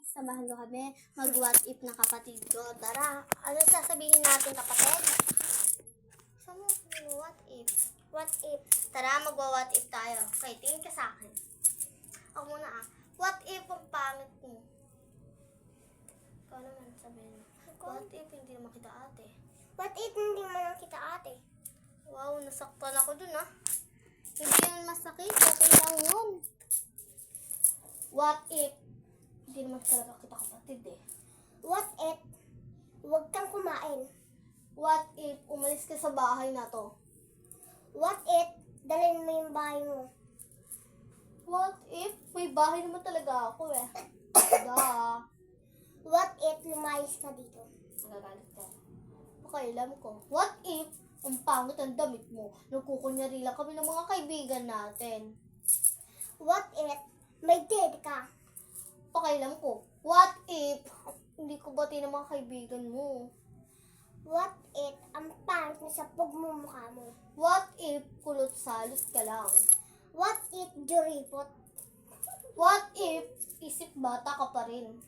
Samahan nyo kami mag-what if na kapatid ko. Tara, ano sasabihin natin kapatid? Saan mo? What if? What if? Tara, mag-what if tayo. Okay, tingin ka sa akin. Ako muna What if ang pangit mo? Ikaw naman sabihin mo. What if hindi naman kita ate? What if hindi naman kita ate? Wow, nasaktan ako dun Hindi yun masakit. Okay lang yun. What if hindi naman talaga kita kapatid What if huwag kang kumain? What if umalis ka sa bahay na to? What if dalhin mo yung bahay mo? What if may bahay naman talaga ako What if lumayas ka dito? Nagagalit ka. Pakailam ko. What if ang pangit ang damit mo? Nagkukunyari lang kami ng mga kaibigan natin. What if may date ka? Pakailam ko. What if hindi ko bati ng mga kaibigan mo? What if ang pangit na sa pagmumukha mo? What if kulot salot ka lang? What if juripot? What if isip bata ka pa rin?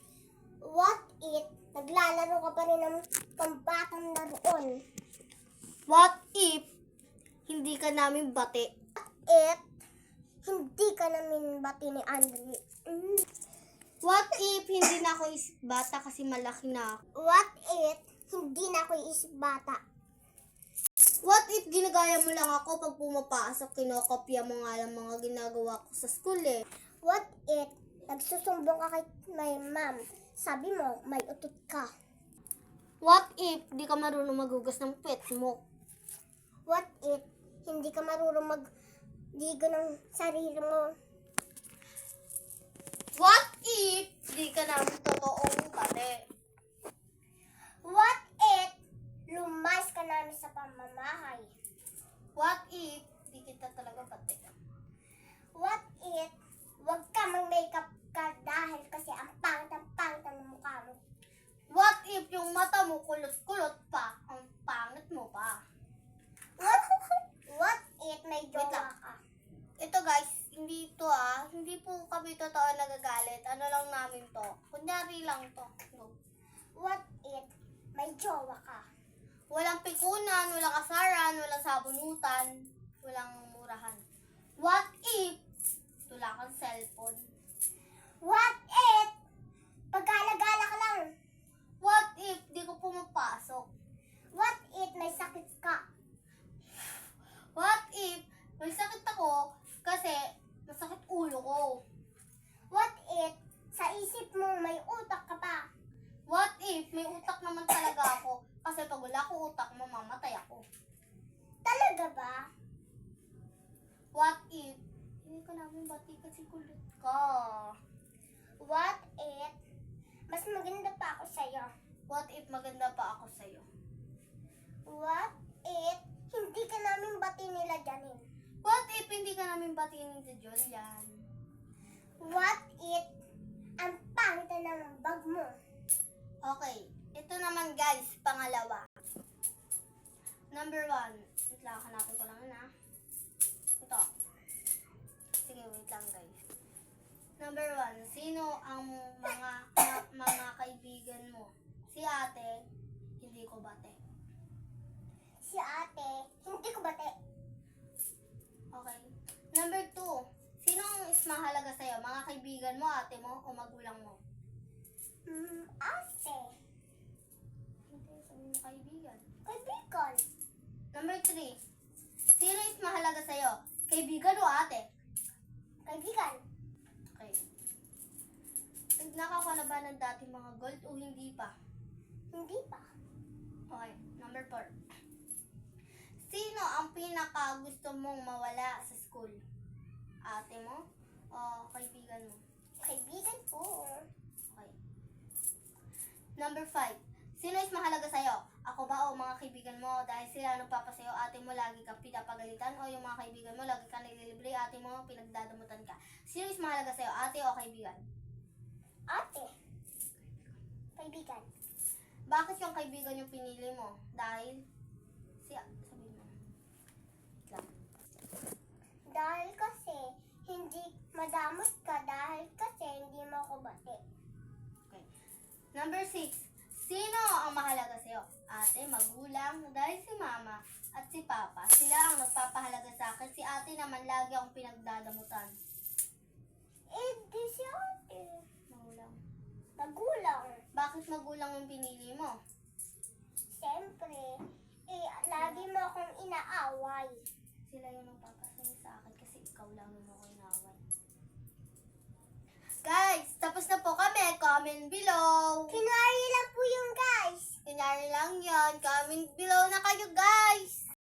What if naglalaro ka pa rin ng pambatang laruan? What if hindi ka namin bati? What if hindi ka namin bati ni Andre? What if hindi na ako isip bata kasi malaki na ako? What if hindi na ako isip bata? What if ginagaya mo lang ako pag pumapasok, kinokopya mo nga lang mga ginagawa ko sa school What if nagsusumbong ka kay my mom? Sabi mo, may utot ka. What if di ka marunong maghugas ng pet mo? What if hindi ka marunong magligo ng sarili mo? What if di ka namin totoong bate? What if lumayas ka namin sa pamamahay? What if di kita talaga bate? What if wag ka mag-makeup ka dahil kasi ang pangit ang mukha mo? What if yung mata mo kulot-kulot pa, ang pangit mo pa? What if may Wait lang. jowa ka? Ito guys, hindi to hindi po kami totoo nagagalit. Ano lang namin to. Kunyari lang to. No. What if may jowa ka? Walang pikunan, walang asaran, walang sabunutan, walang murahan. What if tula kang cellphone? What if pagkalagala ka lang? What if di ko pumapasok? What if may sakit ka? What if may sakit ako kasi masakit ulo ko? What if sa isip mo may utak ka pa? What if may utak naman talaga ako kasi pag wala ko utak, mamamatay ako? Talaga ba? What if hindi ka namin bati kasi kulot ka? What if mas maganda pa ako sa'yo? What if maganda pa ako sa'yo? What if hindi ka namin bati nila Janine? What if hindi ka namin batiin si Julian? What if ang pangit na ng bag mo? Okay, ito naman guys, pangalawa. Number 1. Wait lang, hanapin ko lang Ito. Sige, wait lang guys. Number 1, sino ang mga kaibigan mo? Si ate, hindi ko bate. Si ate, hindi ko bati. Okay. Number 2, sino ang is mahalaga sa'yo? Mga kaibigan mo, ate mo, o magulang mo? Ate. Hindi, sabi mo kaibigan. Kaibigan. Number 3, sino is mahalaga sa'yo? Kaibigan o ate? Kaibigan. Okay. Nagnakaw ka na ba ng dati mga gold o hindi pa? Hindi pa. Okay. Number 4, sino ang pinaka gusto mong mawala sa school? Ate mo o kaibigan mo? Kaibigan po. Okay. Number 5, sino is mahalaga sa'yo? Ako ba o mga kaibigan mo? Dahil sila nagpapasayo, ate mo lagi kang pinapagalitan o yung mga kaibigan mo lagi kang nililibre, ate mo pinagdadamutan ka. Sino is mahalaga sa'yo? Ate o kaibigan? Ate. Kaibigan. Bakit yung kaibigan yung pinili mo? Dahil sabihin mo. Lang. Dahil kasi hindi madamot ka dahil kasi hindi mo ako bati. Okay. Number 6. Sino ang mahalaga sa'yo? Ate, magulang, dahil si mama at si papa. Sila ang nagpapahalaga sa akin. Si ate naman lagi akong pinagdadamutan. Di si ate. Magulang. Magulang. Bakit magulang yung pinili mo? Siyempre, lagi mo akong inaaway. Sila yung nagpapasaya sa akin kasi ikaw lang yung ako inaway. Guys, tapos na po kami. Comment below. Kunwari lang po yung guys. Kunyari lang yon. Comment below na kayo, guys.